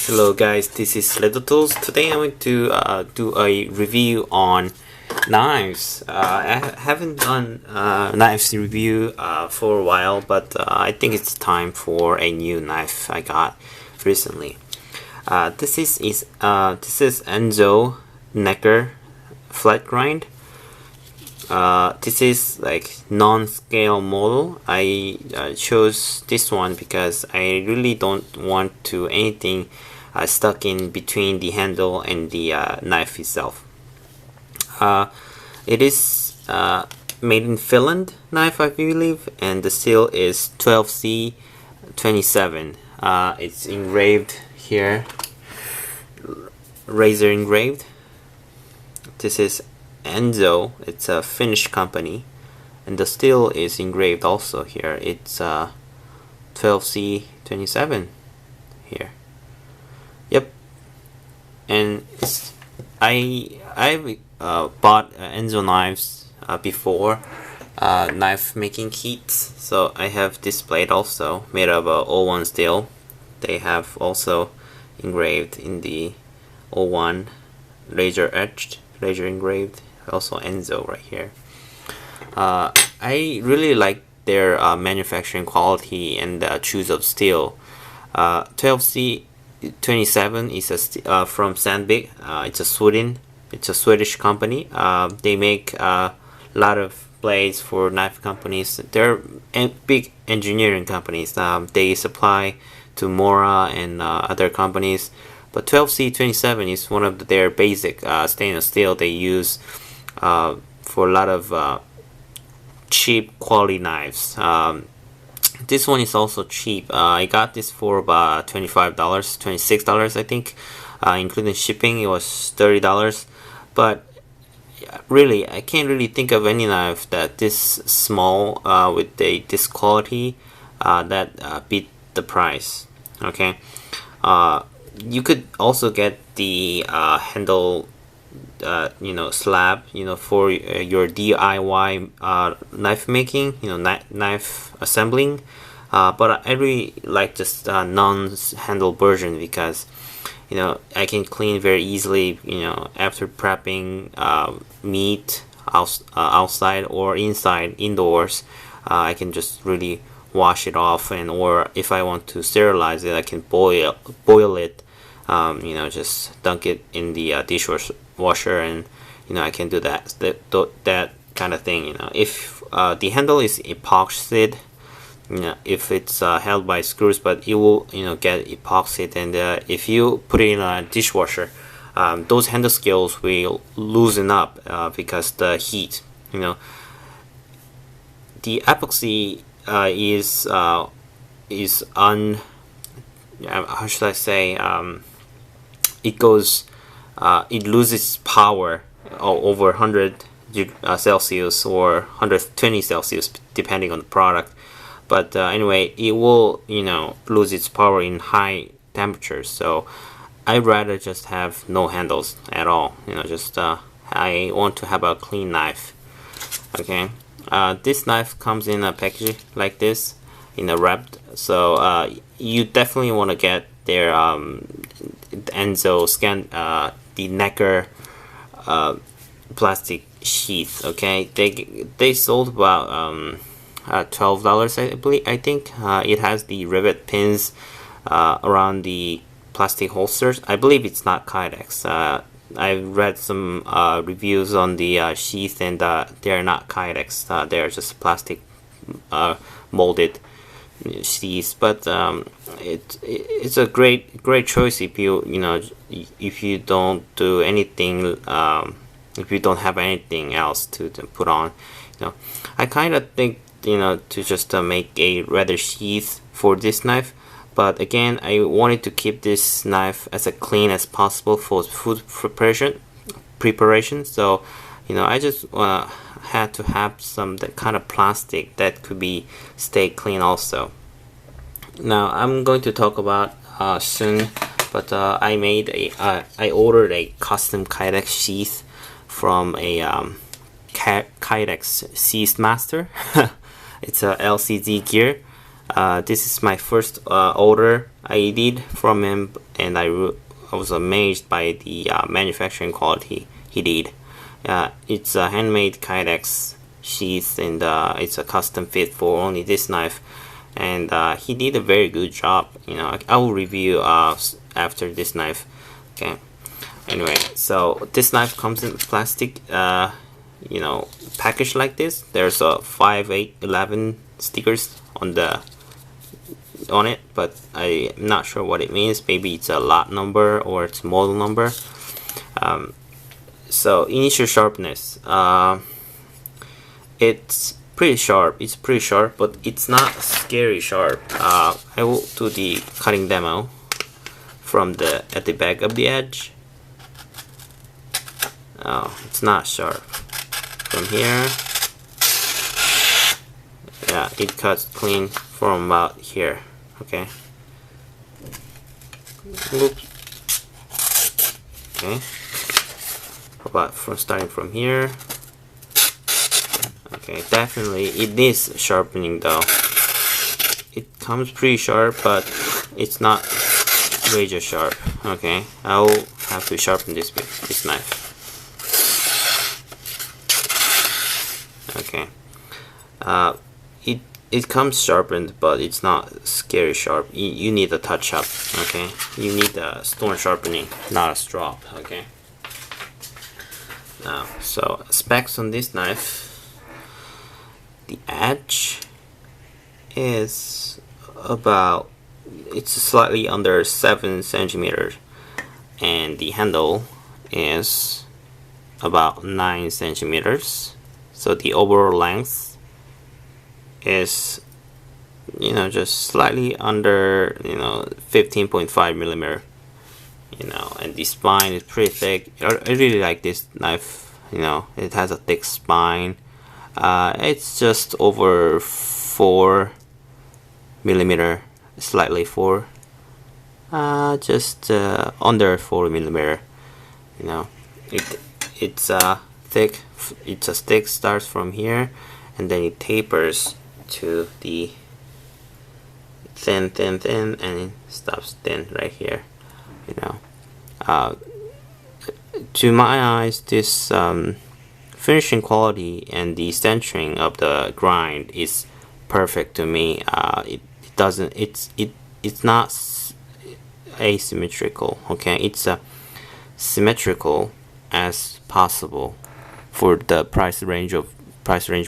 Hello guys, this is Little Tools. Today I'm going to do a review on knives. I haven't done knives review for a while, but I think it's time for a new knife I got recently. This is Enzo Necker flat grind. This is like non-scale model. I chose this one because I really don't want to anything stuck in between the handle and the knife itself. It is made in Finland knife, I believe, and the seal is 12C27. It's engraved here, razor engraved. This is Enzo. It's a Finnish company, and the steel is engraved also here. It's 12C27 here. Yep. And I've bought Enzo knives before, knife making kits. So I have this blade also made of 01 steel. They have also engraved in the 01 laser etched, laser engraved. Also Enzo right here. I really like their manufacturing quality and choice of steel. 12C27 is from Sandvik. It's a Swedish company. They make a lot of blades for knife companies. They're big engineering companies. They supply to Mora and other companies. But 12C27 is one of their basic stainless steel they use for a lot of cheap quality knives. This one is also cheap. I got this for about $25, $26 I think, including shipping. It was $30. But really, I can't really think of any knife that this small with this quality that beat the price. Okay. You could also get the handle slab, for your DIY knife making, knife assembling. But I really like this non-handle version because, I can clean very easily, after prepping meat outside or indoors. I can just really wash it off, or if I want to sterilize it, I can boil it. Just dunk it in the dishwasher, and I can do that kind of thing. If the handle is epoxied, if it's held by screws, but it will get epoxied, and if you put it in a dishwasher, those handle scales will loosen up because the heat. The epoxy is how should I say, it loses power over 100 Celsius or 120 Celsius depending on the product. But anyway, it will lose its power in high temperatures. So I'd rather just have no handles at all. I want to have a clean knife. Okay. This knife comes in a package like this, in a wrapped. So you definitely want to get their Enzo the Necker plastic sheath. Okay, they sold about $12, I think. It has the rivet pins around the plastic holsters. I believe it's not Kydex. I've read some reviews on the sheath, and they're not Kydex. They're just plastic molded sheaths. But it's a great choice if if you don't do anything, if you don't have anything else to put on. I kind of think to just make a leather sheath for this knife. But again, I wanted to keep this knife as clean as possible for food preparation. So, I just had to have some that kind of plastic that could stay clean also. Now I'm going to talk about soon, but I ordered a custom Kydex sheath from a Kydex Sheath Master. It's a LCGGEAR This is my first order I did from him, and I was amazed by the manufacturing quality he did. It's a handmade Kydex sheath, and it's a custom fit for only this knife, and he did a very good job. I will review after this knife. Okay. Anyway, so this knife comes in plastic, package like this. There's a 5, 8, 11 stickers on it, but I'm not sure what it means. Maybe it's a lot number or it's model number. So initial sharpness, it's pretty sharp. But it's not scary sharp. I will do the cutting demo from at the back of the edge. Oh, it's not sharp. From here, yeah, it cuts clean from about here. Okay. Oops. Okay. How about starting from here? Okay, definitely it needs sharpening though. It comes pretty sharp, but it's not razor sharp. Okay, I'll have to sharpen this knife. Okay, it comes sharpened, but it's not scary sharp. You need a touch up. Okay, you need a stone sharpening, not a strop. Okay. Now, so specs on this knife. The edge is it's slightly under 7 centimeters, and the handle is about 9 centimeters. So the overall length is, just slightly under, 15.5 millimeter. And the spine is pretty thick. I really like this knife. It has a thick spine. It's just over 4 millimeter, slightly 4, just under 4 millimeter. It's thick. It's a stick starts from here, and then it tapers to the thin, and it stops thin right here. To my eyes, this finishing quality and the centering of the grind is perfect to me. It's not asymmetrical. Okay, it's symmetrical as possible for the price range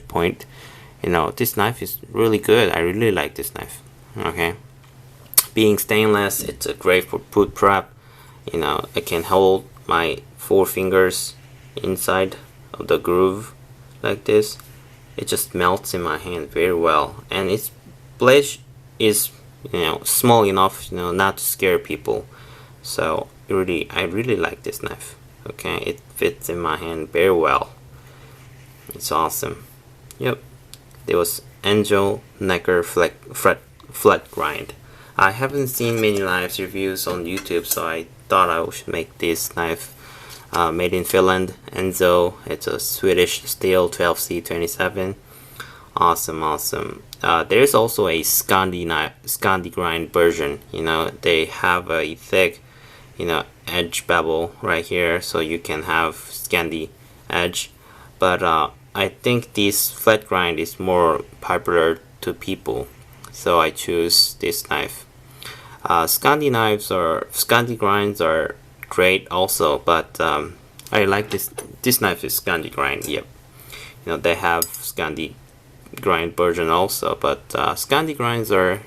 point. This knife is really good. I really like this knife. Okay, being stainless, it's great for food prep. I can hold my 4 fingers inside of the groove like this. It just melts in my hand very well, and its blade is small enough not to scare people. So I really like this knife. Okay, it fits in my hand very well. It's awesome. Yep, there was Enzo Necker flat grind. I haven't seen many knives reviews on YouTube, so I thought I should make this knife. Made in Finland, Enzo. It's a Swedish steel 12C27. Awesome. There's also a Scandi grind version. They have a thick, edge bevel right here, so you can have Scandi edge. But I think this flat grind is more popular to people, so I choose this knife. Scandi grinds are great also, but I like this knife is Scandi grind. Yep, they have Scandi grind version also, but Scandi grinds are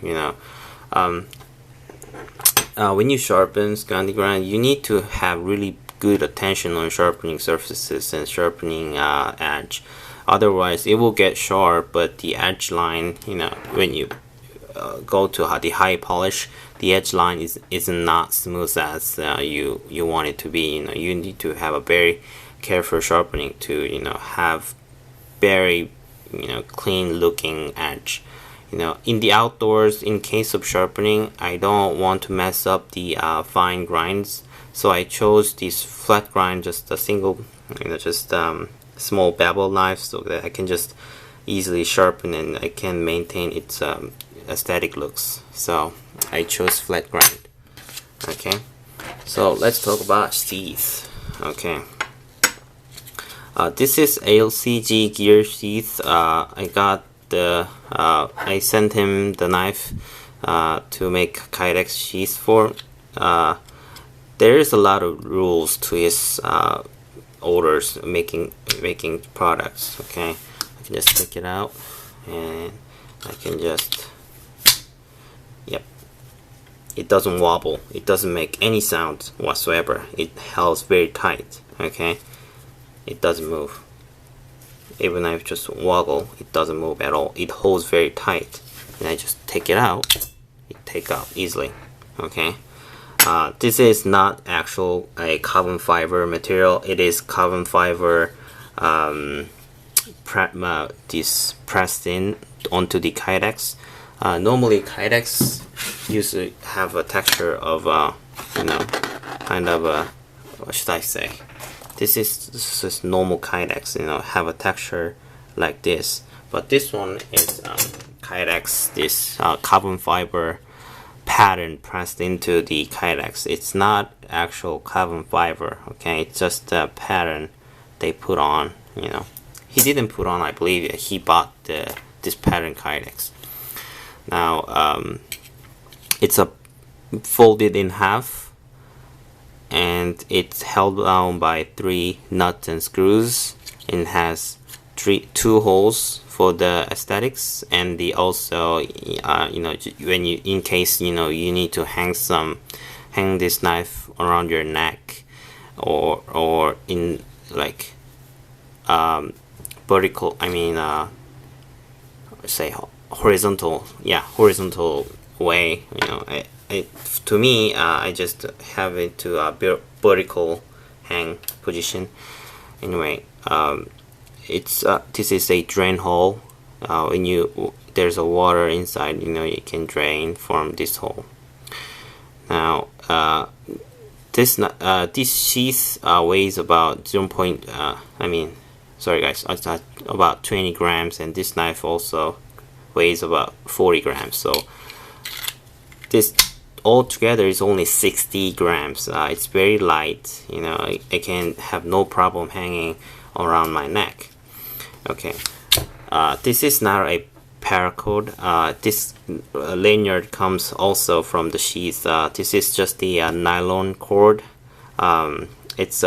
when you sharpen Scandi grind, you need to have really good attention on sharpening surfaces and sharpening edge. Otherwise it will get sharp, but the edge line, when you go to the high polish, the edge line is not smooth as you want it to be. You need to have a very careful sharpening to have very clean looking edge. In the outdoors, in case of sharpening, I don't want to mess up the fine grinds, so I chose this flat grind, just a single small bevel knife, so that I can just easily sharpen and I can maintain its aesthetic looks, so I chose flat grind. Okay, so let's talk about sheath. Okay, this is LCGGEAR sheath. I sent him the knife to make Kydex sheath for. There is a lot of rules to his orders, making products. Okay, I can just take it out and I can just, yep, it doesn't wobble, it doesn't make any sound whatsoever, it holds very tight. Okay, it doesn't move. Even if I just woggle, it doesn't move at all, it holds very tight, and I just take it out, it take out easily. Okay, this is not actual a carbon fiber material, it is carbon fiber this pressed in onto the Kydex. Normally Kydex used to have a texture of you know, kind of a, what should I say, this is normal Kydex, you know, have a texture like this, but this one is Kydex, this carbon fiber pattern pressed into the Kydex. It's not actual carbon fiber. Okay, it's just a pattern they put on. You know, he didn't put on, I believe he bought this pattern Kydex. Now it's a folded in half, and it's held down by 3 nuts and screws, and has 2 holes for the aesthetics, and the also you know, when you, in case you know you need to hang this knife around your neck, or in like vertical, I mean say horizontal, yeah, horizontal way. You know, to me I just have it to a vertical hang position. Anyway, it's this is a drain hole. When there's a water inside, you know, you can drain from this hole. Now this sheath weighs about sorry guys, it's about 20 grams, and this knife also weighs about 40 grams. So this all together is only 60 grams. It's very light. You know, I can have no problem hanging around my neck. Okay, this is not a paracord. This lanyard comes also from the sheath. This is just the nylon cord. It's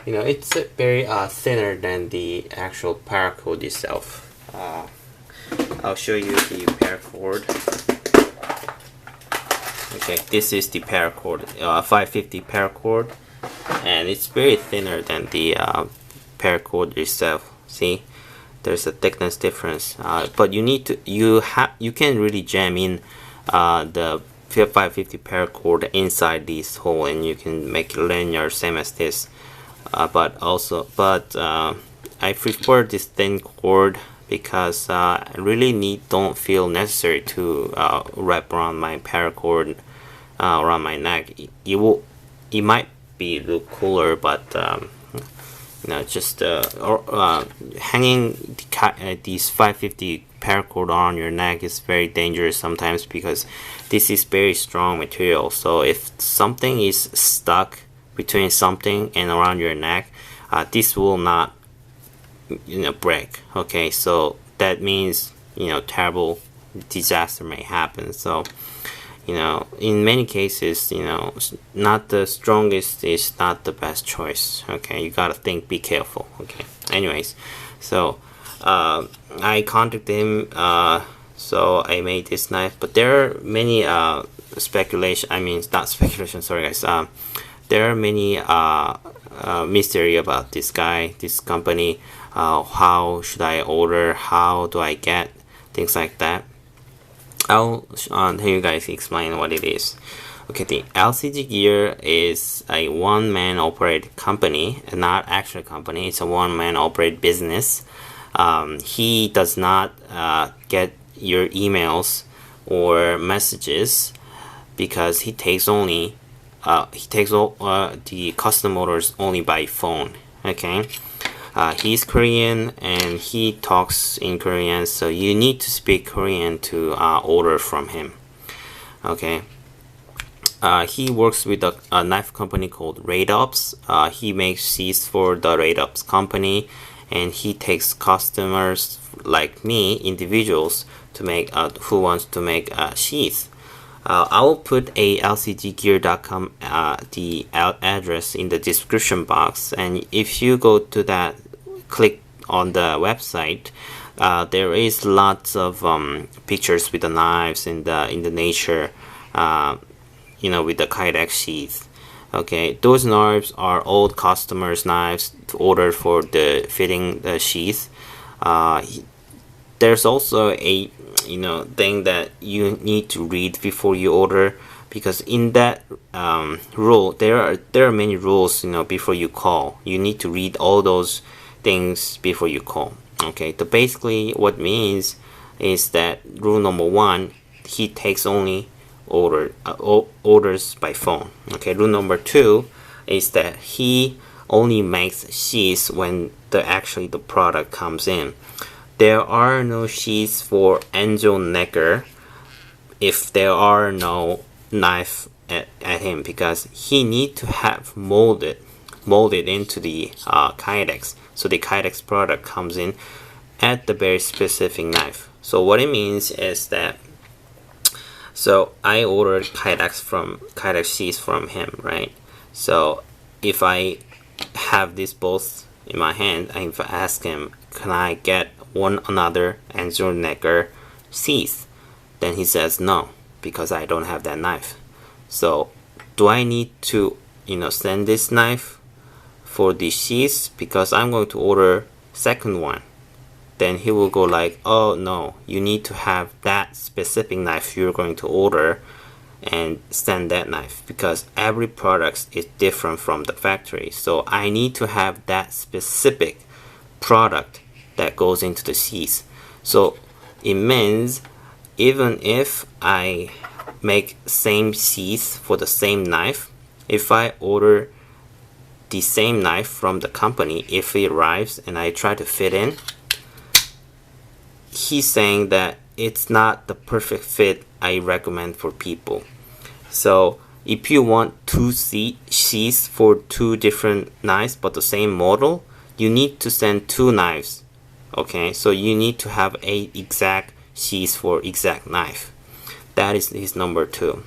you know, it's very thinner than the actual paracord itself. I'll show you the paracord. Okay, this is the paracord, 550 paracord, and it's very thinner than the paracord itself. See, there's a thickness difference, but you need to you can really jam in the 550 paracord inside this hole, and you can make a lanyard same as this. But I prefer this thin cord because I really don't feel necessary to wrap around my paracord around my neck. It might be look cooler, but you know, just hanging these 550 paracord on your neck is very dangerous sometimes, because this is very strong material. So if something is stuck between something and around your neck, this will not, you know, break. Okay, so that means, you know, terrible disaster may happen. So, you know, in many cases, you know, not the strongest is not the best choice. Okay, you gotta think, be careful. Okay, anyways, so I contacted him, so I made this knife, but there are many speculation, I mean, not speculation, sorry guys, there are many mystery about this guy, this company. How should I order, how do I get, things like that. I'll tell you guys, explain what it is. Okay, the LCGGEAR is a one-man operated company, not actual company. It's a one-man operated business. He does not get your emails or messages, because he takes all the custom orders only by phone. Okay, He's Korean and he talks in Korean, so you need to speak Korean to order from him. Okay. He works with a knife company called Radops. He makes sheaths for the Radops company, and he takes customers like me, individuals, to make who wants to make a sheath. I will put a LCGGEAR.com the address in the description box, and if you go to that, click on the website, there is lots of pictures with the knives in the nature, with the Kydex sheath. Okay, those knives are old customers' knives to order for the fitting the sheath. There's also a thing that you need to read before you order, because in that rule there are many rules. Before you call, you need to read all those things before you call. Okay, so basically what it means is that rule number 1, he takes only orders by phone. Okay, rule number 2 is that he only makes sheaths when the product comes in. There are no sheaths for Enzo necker if there are no knife at him, because he need to have molded into the Kydex, so the Kydex product comes in at the very specific knife. So what it means is that, so I ordered Kydex sheaths from him, right? So if I have this both in my hand, I ask him, can I get another Enzo necker sheath? Then he says no, because I don't have that knife. So do I need to send this knife for the sheaths, because I'm going to order second one? Then he will go like, oh no, you need to have that specific knife you're going to order and send that knife, because every product is different from the factory. So I need to have that specific product that goes into the sheath. So it means even if I make same sheath for the same knife, if I order the same knife from the company, if it arrives and I try to fit in, he's saying that it's not the perfect fit I recommend for people. So if you want two sheaths for 2 different knives but the same model, you need to send 2 knives. Okay, so you need to have a exact sheath for exact knife. That is his number 2.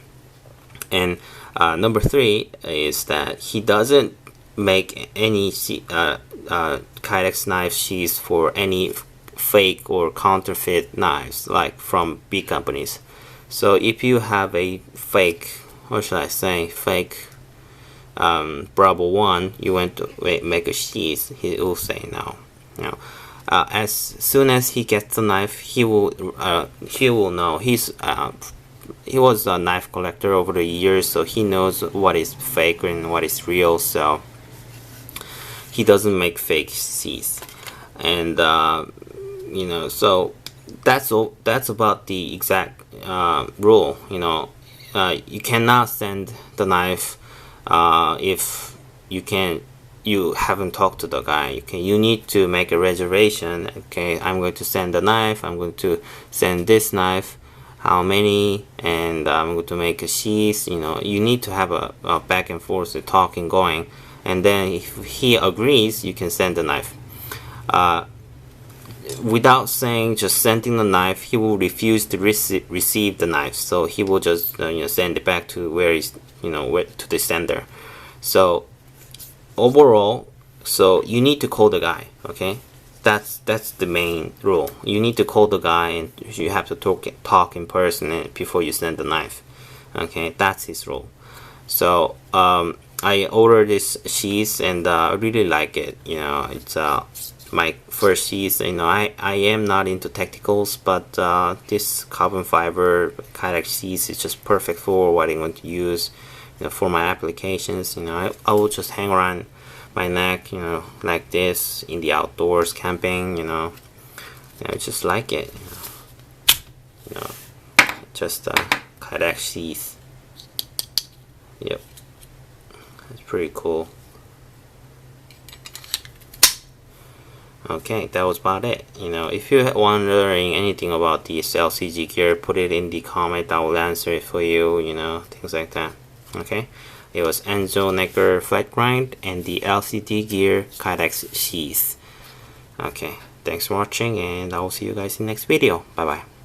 And number 3 is that he doesn't make any Kydex knife sheaths for any fake or counterfeit knives like from big companies. So if you have a fake, what should I say, fake Bravo 1, you want to make a sheath, he will say no. As soon as he gets the knife, he will know. He was a knife collector over the years, so he knows what is fake and what is real. So he doesn't make fake sheaths. And so that's all. That's about the exact rule. You cannot send the knife if you haven't talked to the guy. You need to make a reservation. Okay, I'm going to send the knife, I'm going to send this knife, how many, and I'm going to make a sheath. You need to have a back and forth, a talking going, and then if he agrees, you can send the knife. Without saying, just sending the knife, he will refuse to receive the knife, so he will just send it back to where he's to the sender. So overall, so you need to call the guy. Okay, that's the main rule. You need to call the guy, and you have to talk in person before you send the knife. Okay, that's his rule. So I ordered this sheath and I really like it. It's my first sheath. I am not into technicals, but this carbon fiber Kydex sheath is just perfect for what I'm going to use. For my applications. I will just hang around my neck, like this in the outdoors, camping. I just like it. Just a Kydex sheath. Yep, it's pretty cool. Okay, that was about it. You know, if you're wondering anything about this LCG gear, put it in the comment. I will answer it for you. You know, things like that. Okay, it was Enzo Necker flat grind and the LCGGEAR Kydex sheath. Okay, thanks for watching, and I will see you guys in the next video. Bye bye.